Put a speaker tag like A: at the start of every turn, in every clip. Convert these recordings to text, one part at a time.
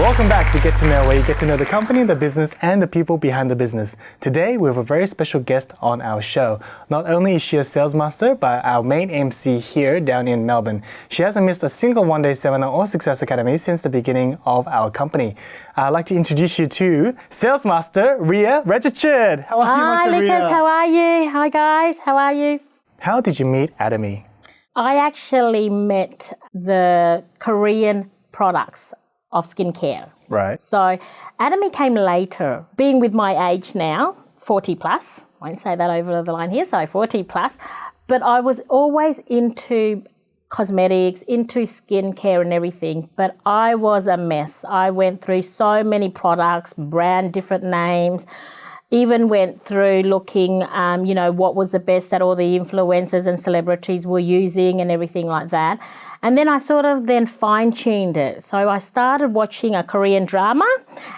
A: Welcome back to Get to Know, where you get to know the company, the business, and the people behind the business. Today, we have a very special guest on our show. Not only is she a sales master, but our main MC here down in Melbourne. She hasn't missed a single one-day seminar or Success Academy since the beginning of our company. I'd like to introduce you to Sales Master RIA RADJATJUT. How are you, Master
B: Hi, Lucas.
A: RIA?
B: How are you? Hi, guys. How are you?
A: How did you meet Atomy?
B: I actually met the Korean products of skincare.
A: Right.
B: So Atomy came later, being with my age now, 40 plus. I won't say that over the line here, so 40 plus. But I was always into cosmetics, into skincare and everything, but I was a mess. I went through so many products, brand, different names, even went through looking, what was the best that all the influencers and celebrities were using and everything like that. And then I sort of then fine-tuned it. So I started watching a Korean drama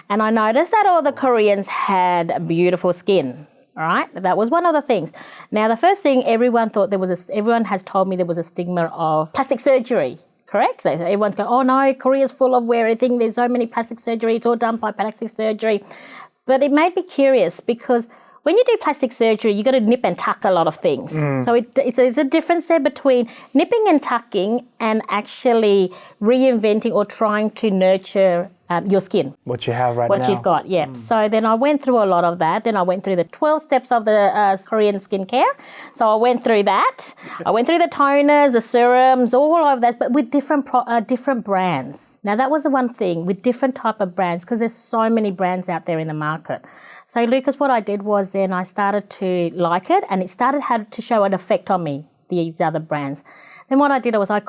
B: and I noticed that all the Koreans had beautiful skin. All right, that was one of the things. Now, the first thing everyone has told me there was a stigma of plastic surgery, correct? So everyone's going, oh no, Korea's full of everything. There's so many plastic surgery. It's all done by plastic surgery. But it made me curious because when you do plastic surgery, you got to nip and tuck a lot of things. So it's a difference there between nipping and tucking and actually reinventing or trying to nurture your skin.
A: What you have right now.
B: What you've got, yeah. So then I went through a lot of that. Then I went through the 12 steps of the Korean skincare. So I went through that. I went through the toners, the serums, all of that, but with different brands. Now that was the one thing, with different type of brands, because there's so many brands out there in the market. So Lucas, what I did was then I started to like it and it started to show an effect on me, these other brands. Then what I did was I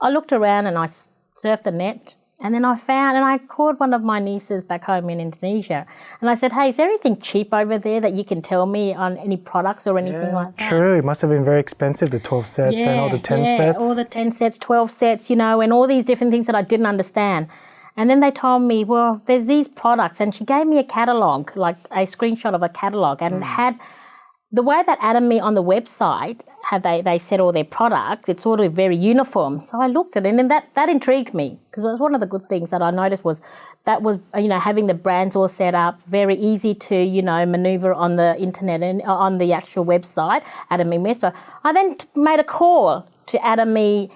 B: looked around and I surfed the net. And then I called one of my nieces back home in Indonesia. And I said, hey, is there anything cheap over there that you can tell me on any products or anything like that?
A: True. It must have been very expensive, the 12 sets and all the 10 sets.
B: All the 10 sets, 12 sets, and all these different things that I didn't understand. And then they told me, well, there's these products. And she gave me a catalogue, like a screenshot of a catalogue, and had the way that Atomy on the website, they said all their products, it's sort of very uniform. So I looked at it and that intrigued me because it was one of the good things that I noticed was having the brands all set up, very easy to, maneuver on the internet and on the actual website, Atomy Master. I then made a call to Atomy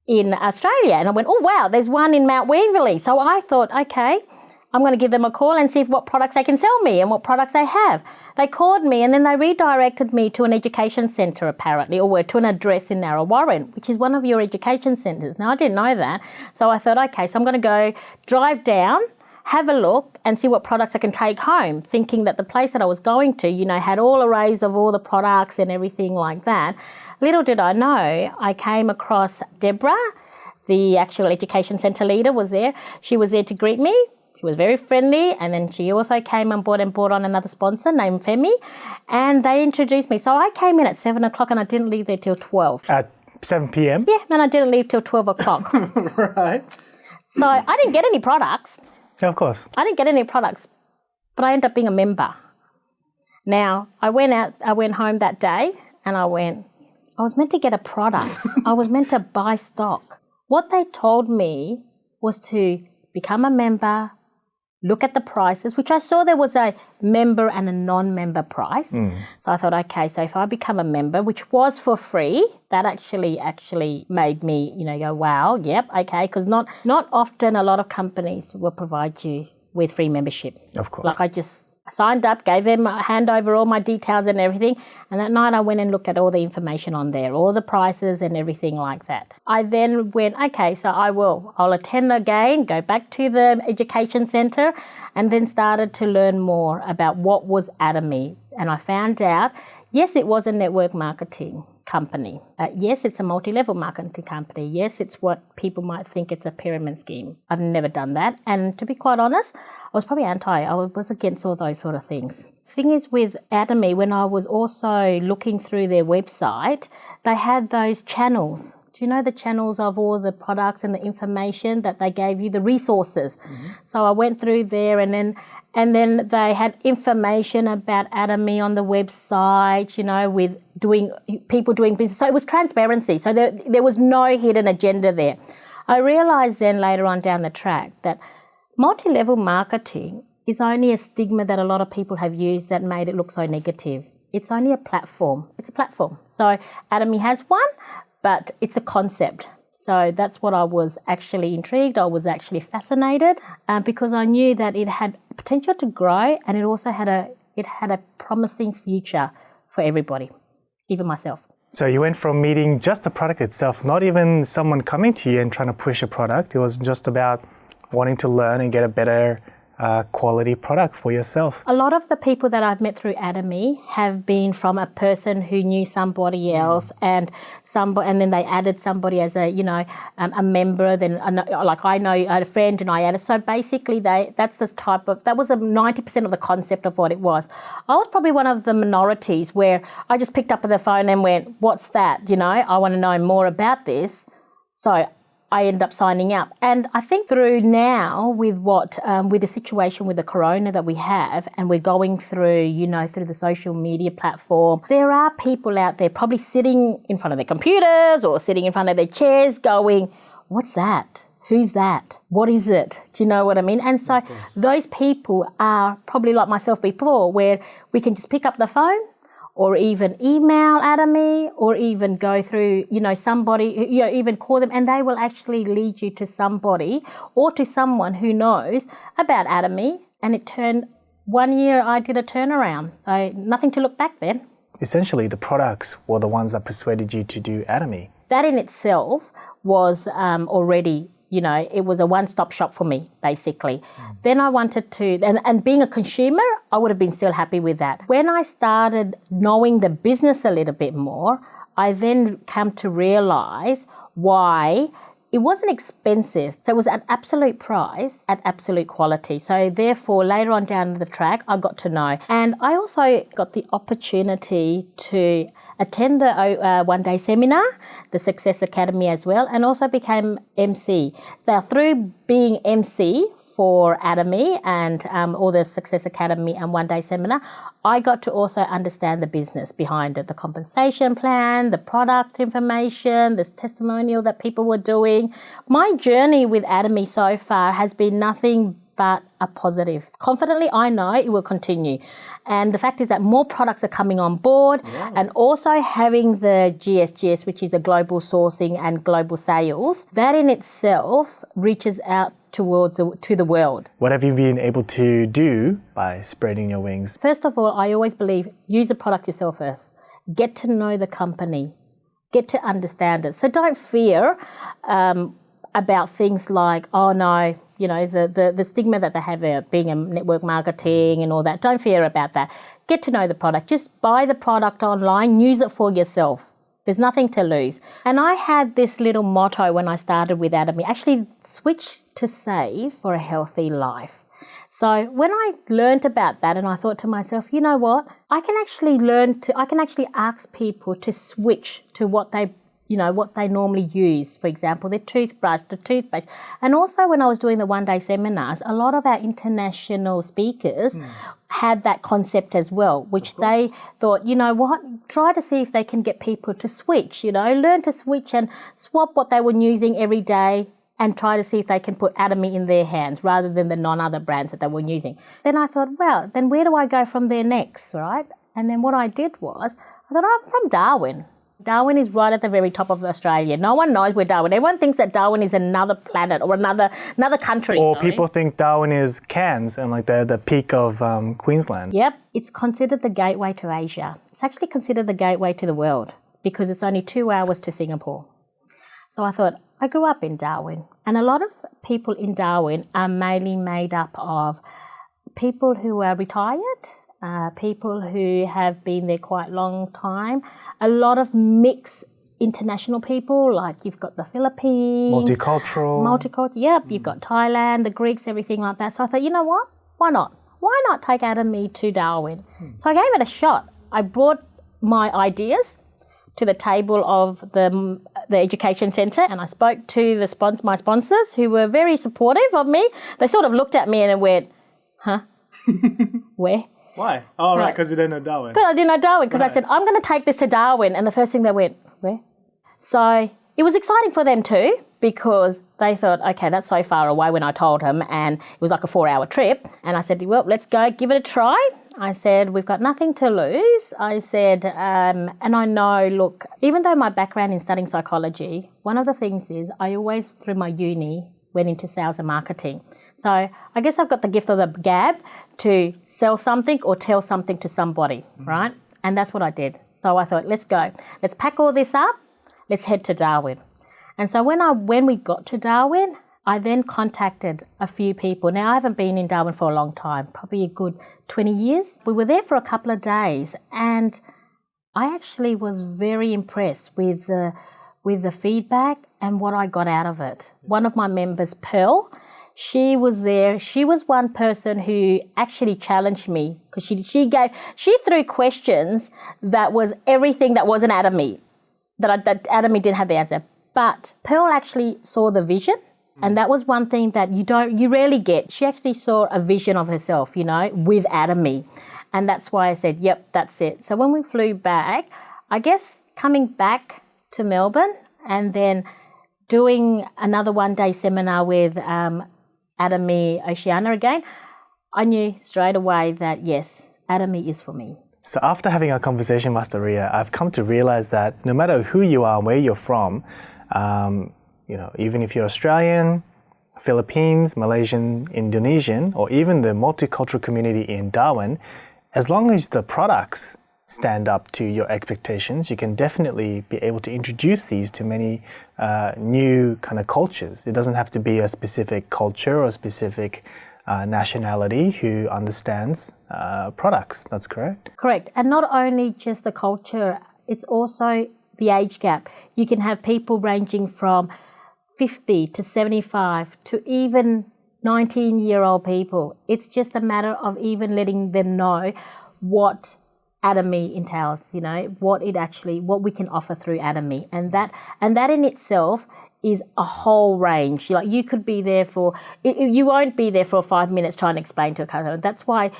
B: in Australia and I went, oh wow, there's one in Mount Waverley. So I thought, okay, I'm going to give them a call and see what products they can sell me and what products they have. They called me and then they redirected me to an education centre apparently, or to an address in Narra Warren, which is one of your education centres. Now I didn't know that. So I thought, okay, so I'm going to go drive down, have a look and see what products I can take home, thinking that the place that I was going to, had all arrays of all the products and everything like that. Little did I know, I came across Deborah, the actual education centre leader was there. She was there to greet me. She was very friendly, and then she also came on board and brought on another sponsor named Femi, and they introduced me. So I came in at 7 o'clock and I didn't leave there till 12.
A: At 7 p.m.?
B: Yeah, and I didn't leave till 12 o'clock.
A: Right.
B: So I didn't get any products.
A: Yeah, of course.
B: I didn't get any products, but I ended up being a member. Now, I went home that day and I was meant to get a product. I was meant to buy stock. What they told me was to become a member, look at the prices, which I saw there was a member and a non-member price. So I thought, okay, so if I become a member, which was for free, that actually made me, go, wow, yep, okay, because not often a lot of companies will provide you with free membership.
A: Of course.
B: Like I just signed up, gave them a hand over all my details and everything. And that night I went and looked at all the information on there, all the prices and everything like that. I then went, okay, so I'll attend again, go back to the education centre and then started to learn more about what was Atomy. And I found out, yes, it was a network marketing company. Yes, it's a multi-level marketing company. Yes, it's what people might think it's a pyramid scheme. I've never done that. And to be quite honest, I was probably I was against all those sort of things. Thing is with Atomy, when I was also looking through their website, they had those channels. Do you know the channels of all the products and the information that they gave you, the resources? So I went through there and then they had information about Atomy on the website, with people doing business. So it was transparency. So there was no hidden agenda there. I realised then later on down the track that Multi-level marketing is only a stigma that a lot of people have used that made it look so negative. It's only a platform. It's a platform. So Atomy has one, but it's a concept. So that's what I was actually intrigued. I was actually fascinated because I knew that it had potential to grow, and it also had a promising future for everybody, even myself.
A: So you went from meeting just the product itself, not even someone coming to you and trying to push a product. It was just about wanting to learn and get a better quality product for yourself.
B: A lot of the people that I've met through Atomy have been from a person who knew somebody else, and then they added somebody as a member. Then like I know I had a friend and I added. So basically, that was a 90% of the concept of what it was. I was probably one of the minorities where I just picked up the phone and went, "What's that? I want to know more about this." So I ended up signing up. And I think through now with the situation with the corona that we have, and we're going through, through the social media platform, there are people out there probably sitting in front of their computers or sitting in front of their chairs going, "What's that? Who's that? What is it?" Do you know what I mean? And so those people are probably like myself before, where we can just pick up the phone, or even email Atomy, or even go through, somebody, even call them, and they will actually lead you to somebody or to someone who knows about Atomy. And it turned 1 year, I did a turnaround. So nothing to look back then.
A: Essentially, the products were the ones that persuaded you to do Atomy.
B: That in itself was already, it was a one-stop shop for me, basically. Then I wanted to, and being a consumer, I would have been still happy with that. When I started knowing the business a little bit more, I then come to realize why it wasn't expensive. So it was an absolute price at absolute quality. So therefore, later on down the track, I got to know. And I also got the opportunity to attend the one-day seminar, the Success Academy as well, and also became MC. Now, through being MC for Atomy and all the Success Academy and one-day seminar, I got to also understand the business behind it, the compensation plan, the product information, the testimonial that people were doing. My journey with Atomy so far has been nothing but a positive. Confidently, I know it will continue. And the fact is that more products are coming on board, and also having the GSGS, which is a global sourcing and global sales, that in itself reaches out to the world.
A: What have you been able to do by spreading your wings?
B: First of all, I always believe use the product yourself first. Get to know the company. Get to understand it. So don't fear about things like, oh no, the stigma that they have being a network marketing and all that. Don't fear about that. Get to know the product. Just buy the product online, use it for yourself. There's nothing to lose. And I had this little motto when I started with Atomy, actually switch to save for a healthy life. So when I learned about that, and I thought to myself, you know what, I can actually ask people to switch to what they normally use. For example, their toothbrush, the toothpaste. And also when I was doing the one-day seminars, a lot of our international speakers had that concept as well, which they thought, you know what, try to see if they can get people to switch, learn to switch and swap what they were using every day and try to see if they can put Atomy in their hands rather than the non-other brands that they were using. Then I thought, well, then where do I go from there next, right? And then what I did was, I thought, I'm from Darwin. Darwin is right at the very top of Australia. No one knows where Darwin is. Everyone thinks that Darwin is another planet or another country.
A: Or people think Darwin is Cairns and like the peak of Queensland.
B: Yep. It's considered the gateway to Asia. It's actually considered the gateway to the world because it's only 2 hours to Singapore. So I thought, I grew up in Darwin. And a lot of people in Darwin are mainly made up of people who are retired, people who have been there quite a long time, a lot of mixed international people, like you've got the Philippines.
A: Multicultural.
B: Yep, you've got Thailand, the Greeks, everything like that. So I thought, you know what? Why not? Why not take Atomy to Darwin? So I gave it a shot. I brought my ideas to the table of the education centre, and I spoke to my sponsors, who were very supportive of me. They sort of looked at me and went, huh? Where?
A: Why? Oh, right, because you didn't know Darwin.
B: Because I didn't know Darwin, because I said, I'm going to take this to Darwin. And the first thing they went, where? So it was exciting for them too, because they thought, okay, that's so far away when I told him, and it was like a 4-hour trip. And I said, well, let's go, give it a try. I said, we've got nothing to lose. I said, and I know, look, even though my background in studying psychology, one of the things is I always, through my uni, went into sales and marketing. So I guess I've got the gift of the gab to sell something or tell something to somebody, right? And that's what I did. So I thought, let's go. Let's pack all this up. Let's head to Darwin. And so when we got to Darwin, I then contacted a few people. Now, I haven't been in Darwin for a long time, probably a good 20 years. We were there for a couple of days, and I actually was very impressed with the feedback and what I got out of it. One of my members, Pearl, she was there. She was one person who actually challenged me because she threw questions that was everything that wasn't Atomy, that Atomy didn't have the answer. But Pearl actually saw the vision, and that was one thing that you rarely get. She actually saw a vision of herself, with Atomy. And that's why I said, yep, that's it. So when we flew back, I guess coming back to Melbourne and then doing another one-day seminar with Atomy Oceania again, I knew straight away that, yes, Atomy is for me.
A: So after having our conversation, Master Ria, I've come to realize that no matter who you are and where you're from, even if you're Australian, Philippines, Malaysian, Indonesian, or even the multicultural community in Darwin, as long as the products stand up to your expectations, you can definitely be able to introduce these to many new kind of cultures. It doesn't have to be a specific culture or a specific nationality who understands products. That's correct?
B: Correct. And not only just the culture, it's also the age gap. You can have people ranging from 50 to 75 to even 19-year-old people. It's just a matter of even letting them know what Atomy entails, what we can offer through Atomy. And that in itself is a whole range. You could be there you won't be there for 5 minutes trying to explain to a customer. That's why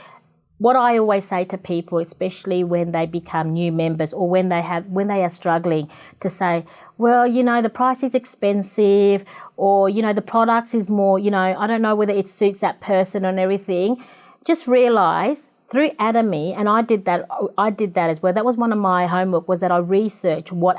B: what I always say to people, especially when they become new members or when they are struggling, to say, well, the price is expensive, or, the products is more, I don't know whether it suits that person and everything. Just realize through Atomy, and I did that as well. That was one of my homework, was that I researched what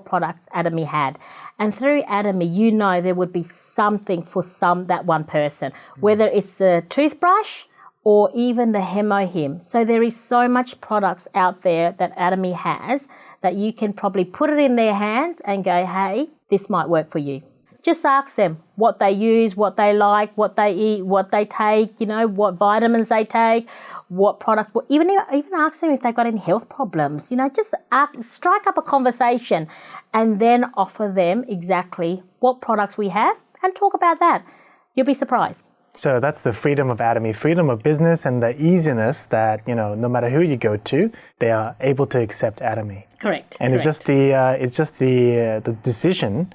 B: products Atomy had. And through Atomy, there would be something for that one person, whether it's the toothbrush or even the HemoHim. So there is so much products out there that Atomy has that you can probably put it in their hands and go, hey, this might work for you. Just ask them what they use, what they like, what they eat, what they take, what vitamins they take, what product, even ask them if they've got any health problems. Just strike up a conversation and then offer them exactly what products we have and talk about that. You'll be surprised.
A: So that's the freedom of Atomy, freedom of business, and the easiness that, no matter who you go to, they are able to accept Atomy.
B: Correct.
A: And
B: correct.
A: it's just the decision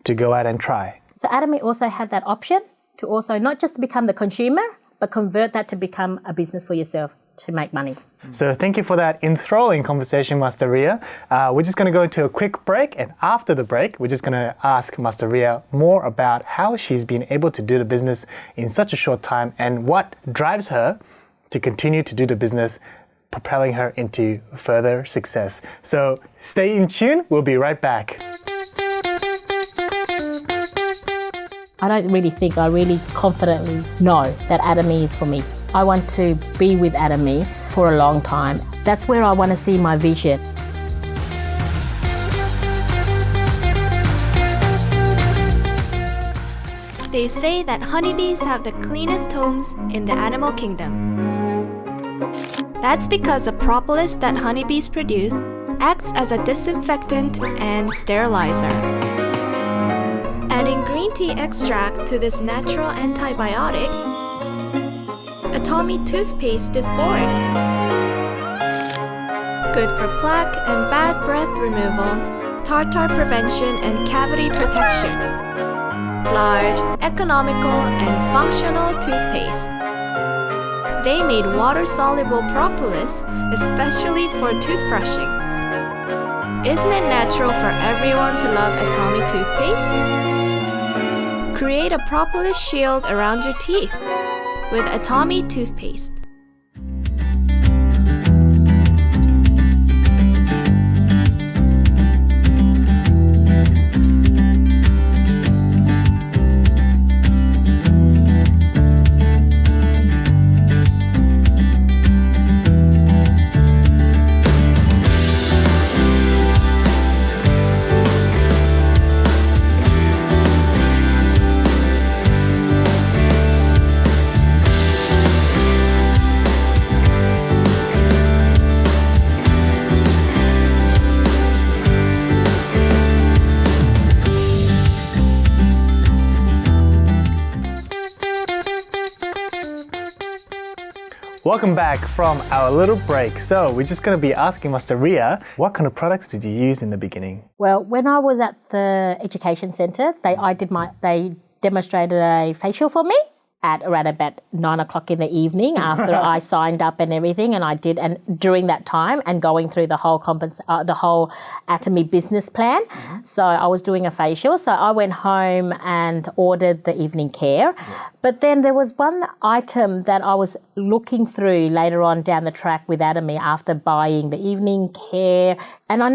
A: to go out and try.
B: So Atomy also had that option to also not just become the consumer, but convert that to become a business for yourself to make money.
A: So thank you for that enthralling conversation, Master Ria. We're just going to go into a quick break, and after the break, we're just going to ask Master Ria more about how she's been able to do the business in such a short time and what drives her to continue to do the business, propelling her into further success. So stay in tune. We'll be right back.
B: I don't really think I really confidently know that Atomy is for me. I want to be with Atomy for a long time. That's where I want to see my vision.
C: They say that honeybees have the cleanest homes in the animal kingdom. That's because the propolis that honeybees produce acts as a disinfectant and sterilizer. Adding green tea extract to this natural antibiotic, Atomy toothpaste is born. Good for plaque and bad breath removal, tartar prevention and cavity protection. Large, economical, and functional toothpaste. They made water-soluble propolis especially for toothbrushing. Isn't it natural for everyone to love Atomy toothpaste? Create a propolis shield around your teeth with Atomy toothpaste.
A: Welcome back from our little break. So we're just going to be asking Master Ria, what kind of products did you use in the beginning?
B: Well, when I was at the education centre, they demonstrated a facial for me at around about 9 o'clock in the evening after I signed up and everything, and I did, and during that time and going through the whole Atomy business plan. So I was doing a facial. So I went home and ordered the evening care. But then there was one item that I was looking through later on down the track with Atomy after buying the evening care, and I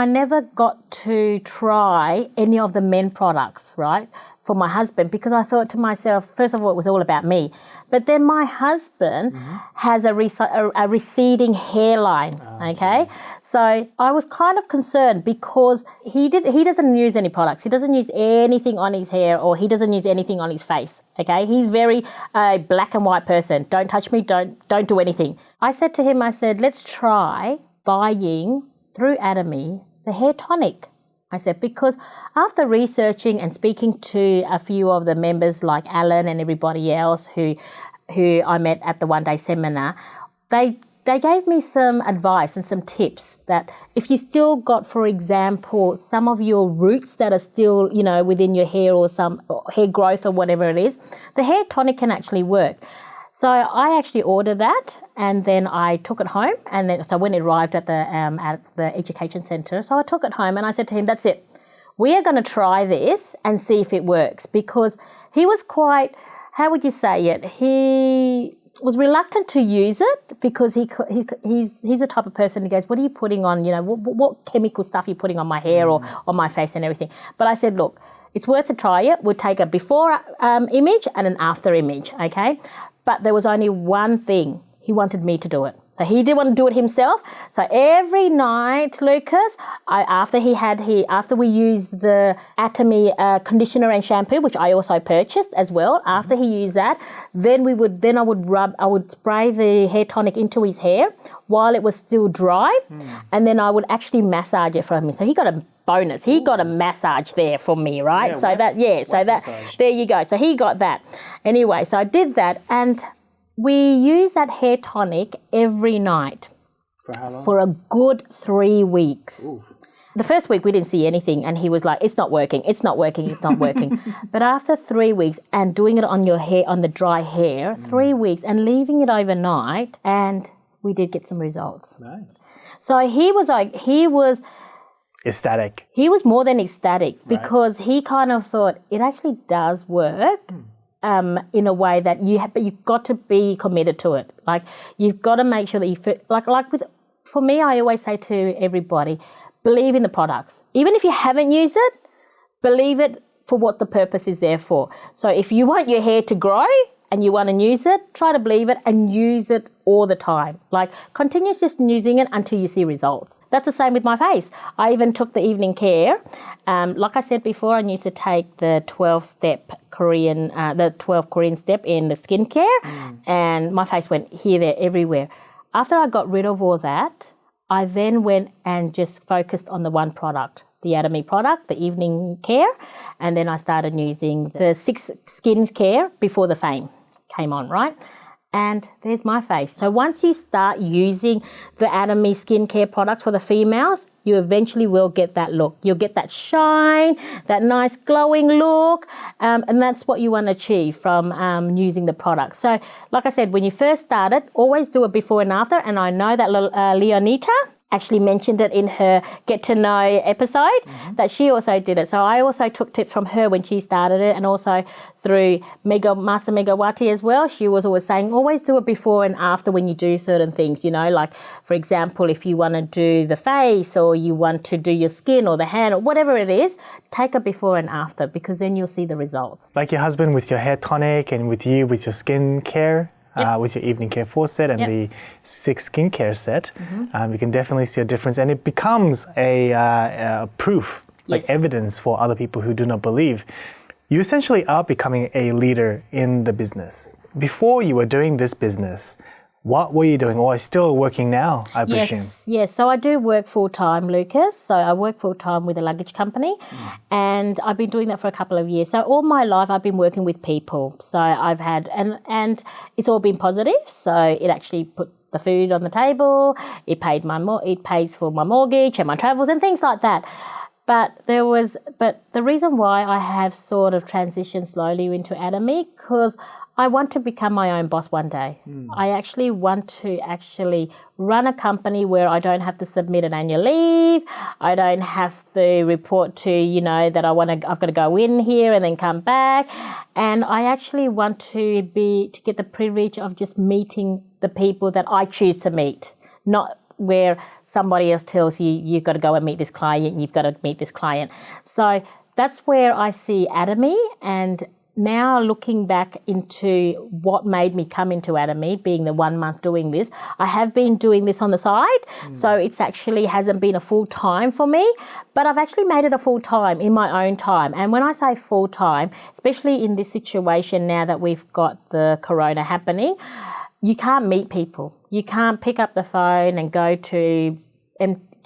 B: never got to try any of the men products, right? For my husband, because I thought to myself, first of all, it was all about me. But then my husband has a receding hairline, okay? So I was kind of concerned because he doesn't use any products. He doesn't use anything on his hair, or he doesn't use anything on his face, okay? He's very black and white person. Don't touch me, don't do anything. I said to him, let's try buying through Atomy the hair tonic. I said, because after researching and speaking to a few of the members like Alan and everybody else who I met at the one-day seminar, they gave me some advice and some tips that if you still got, for example, some of your roots that are still, within your hair or some hair growth or whatever it is, the hair tonic can actually work. So I actually ordered that, and then I took it home, and then so when it arrived at the education centre, so I took it home and I said to him, that's it. We are going to try this and see if it works, because he was quite, how would you say it? He was reluctant to use it because he's the type of person who goes, what are you putting on? What chemical stuff are you putting on my hair or on my face and everything? But I said, look, it's worth a try it. We'll take a before image and an after image, okay? But there was only one thing. He wanted me to do it. So he didn't want to do it himself. So every night, Lucas, after we used the Atomy conditioner and shampoo, which I also purchased as well, after he used that, then I would spray the hair tonic into his hair while it was still dry, and then I would actually massage it for him. So he got a bonus. He got a massage there for me, right? There you go. So he got that. Anyway, so I did that, and we used that hair tonic every night.
A: For how long?
B: For a good 3 weeks. Oof. The first week we didn't see anything, and he was like, it's not working. But after 3 weeks and doing it on your hair, on the dry hair, 3 weeks and leaving it overnight, and we did get some results.
A: Nice.
B: So he was
A: ecstatic.
B: He was more than ecstatic, because he kind of thought it actually does work. In a way that you've got to be committed to it. Like, you've got to make sure that you feel, for me, I always say to everybody, believe in the products. Even if you haven't used it, believe it for what the purpose is there for. So if you want your hair to grow and you want to use it, try to believe it and use it all the time. Like, continue just using it until you see results. That's the same with my face. I even took the evening care. Like I said before, I used to take the 12-step Korean step in the skincare, and my face went here, there, everywhere. After I got rid of all that, I then went and just focused on the one product, the Atomy product, the evening care, and then I started using the 6 skincare before the fame came on, right? And there's my face. So once you start using the Atomy skincare products for the females, you eventually will get that look. You'll get that shine, that nice glowing look, and that's what you want to achieve from using the product. So like I said, when you first started, always do it before and after, and I know that Leonita actually mentioned it in her Get to Know episode, that she also did it. So I also took tips from her when she started it, and also through Master Megawati as well. She was always saying, always do it before and after when you do certain things, you know, like, for example, if you want to do the face or you want to do your skin or the hand or whatever it is, take a before and after, because then you'll see the results.
A: Like your husband with your hair tonic, and with you with your skin care. With your evening care 4 set and the 6 skincare set, you can definitely see a difference, and it becomes a proof, like evidence for other people who do not believe. You essentially are becoming a leader in the business. Before you were doing this business, what were you doing, or are you still working now, I presume?
B: Yes. So I do work full-time, Lucas. So I work full-time with a luggage company, and I've been doing that for a couple of years. So all my life I've been working with people. So I've had, and it's all been positive. So it actually put the food on the table, it pays for my mortgage and my travels and things like that. But the reason why I have sort of transitioned slowly into Atomy, because I want to become my own boss one day. I actually want to run a company where I don't have to submit an annual leave. I don't have to report to, you know, that I've got to go in here and then come back. And I actually want to get the privilege of just meeting the people that I choose to meet, not where somebody else tells you, you've got to go and meet this client, you've got to meet this client. So that's where I see Atomy. And now looking back into what made me come into Atomy, being the 1 month doing this, I have been doing this on the side. So it's actually hasn't been a full time for me, but I've actually made it a full time in my own time. And when I say full time, especially in this situation now that we've got the corona happening, you can't meet people. You can't pick up the phone and go to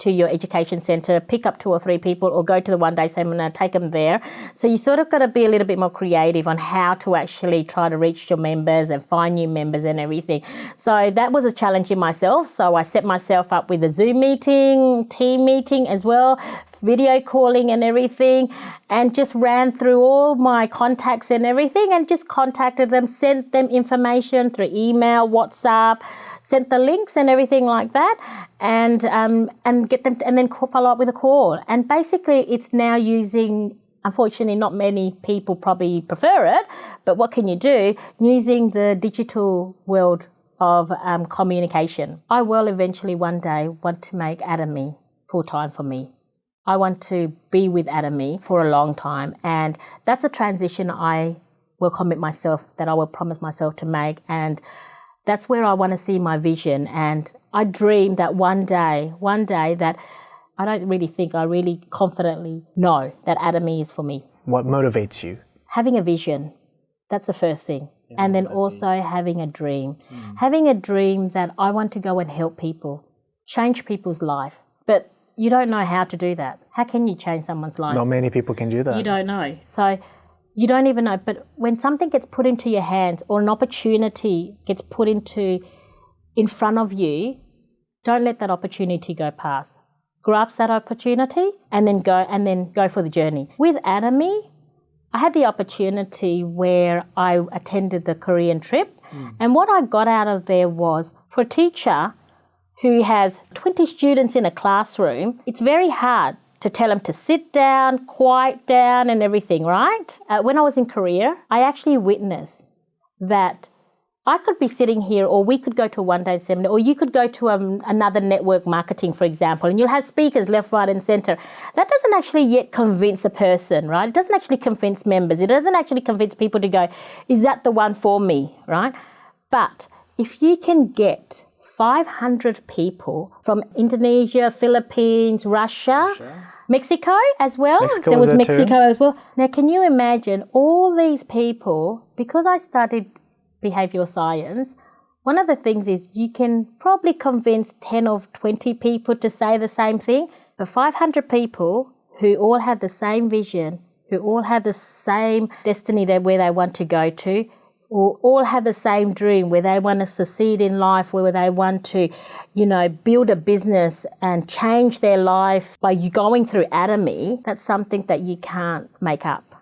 B: your education centre, pick up 2 or 3 people, or go to the one-day seminar, take them there. So you sort of got to be a little bit more creative on how to actually try to reach your members and find new members and everything. So that was a challenge in myself. So I set myself up with a Zoom meeting, team meeting as well, video calling and everything, and just ran through all my contacts and everything, and just contacted them, sent them information through email, WhatsApp, sent the links and everything like that, and get them, and then follow up with a call. And basically, it's now using, unfortunately, not many people probably prefer it, but what can you do? Using the digital world of communication. I will eventually one day want to make Atomy full time for me. I want to be with Atomy for a long time, and that's a transition I will commit myself, that I will promise myself to make, and that's where I want to see my vision. And I dream that one day that I don't really think, I really confidently know that Atomy is for me.
A: What motivates you?
B: Having a vision. That's the first thing. Yeah, and then also having a dream. Having a dream that I want to go and help people, change people's life. But you don't know how to do that. How can you change someone's life?
A: Not many people can do that.
B: You don't know. So you don't even know. But when something gets put into your hands, or an opportunity gets put in front of you, don't let that opportunity go past. Grasp that opportunity and then go for the journey. With Atomy, I had the opportunity where I attended the Korean trip, and what I got out of there was, for a teacher who has 20 students in a classroom, it's very hard to tell them to sit down, quiet down and everything, right? When I was in Korea, I actually witnessed that I could be sitting here, or we could go to a one-day seminar, or you could go to another network marketing, for example, and you'll have speakers left, right and centre. That doesn't actually yet convince a person, right? It doesn't actually convince members. It doesn't actually convince people to go, is that the one for me, right? But if you can get 500 people from Indonesia, Philippines, Russia, Mexico as well. There was Mexico as well. Now, can you imagine all these people? Because I studied behavioral science, one of the things is you can probably convince 10 or 20 people to say the same thing, but 500 people who all have the same vision, who all have the same destiny where they want to go to, or all have the same dream where they want to succeed in life, where they want to, build a business and change their life by going through Atomy, that's something that you can't make up.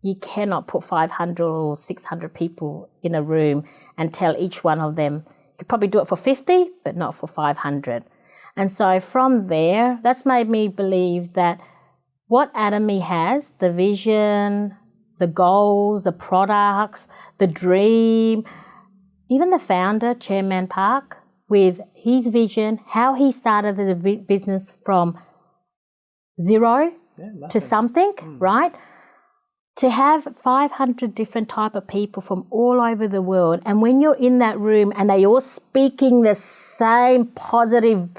B: You cannot put 500 or 600 people in a room and tell each one of them. You could probably do it for 50, but not for 500. And so from there, that's made me believe that what Atomy has, the vision, the goals, the products, the dream, even the founder, Chairman Park, with his vision, how he started the business from zero to something, right? To have 500 different type of people from all over the world, and when you're in that room and they all speaking the same positive,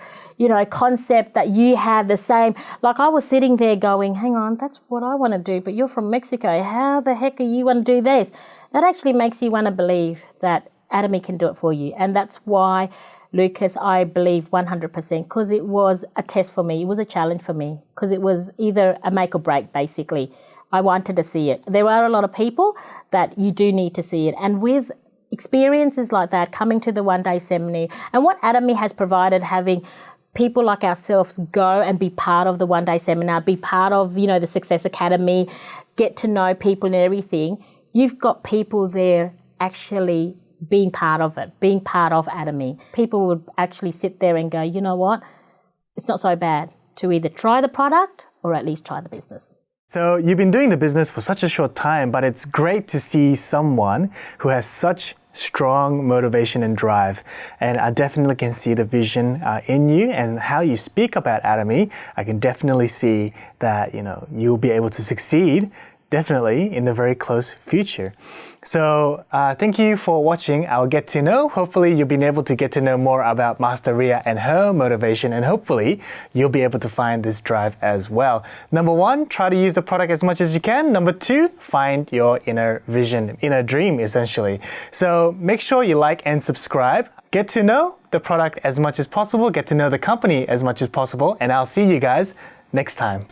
B: concept that you have, the same, like I was sitting there going, hang on, that's what I want to do, but you're from Mexico. How the heck are you want to do this? That actually makes you want to believe that Atomy can do it for you. And that's why, Lucas, I believe 100%, because it was a test for me. It was a challenge for me, because it was either a make or break, basically. I wanted to see it. There are a lot of people that you do need to see it. And with experiences like that, coming to the one-day seminar, and what Atomy has provided, having people like ourselves go and be part of the one-day seminar, be part of, the Success Academy, get to know people and everything, you've got people there actually being part of it, being part of Atomy. People would actually sit there and go, you know what, it's not so bad to either try the product or at least try the business.
A: So you've been doing the business for such a short time, but it's great to see someone who has such strong motivation and drive. And I definitely can see the vision in you, and how you speak about Atomy. I can definitely see that, you'll be able to succeed definitely in the very close future. So thank you for watching our Get to Know. Hopefully you've been able to get to know more about Master Ria and her motivation, and hopefully you'll be able to find this drive as well. Number one, try to use the product as much as you can. Number two, find your inner vision, inner dream essentially. So make sure you like and subscribe. Get to know the product as much as possible. Get to know the company as much as possible. And I'll see you guys next time.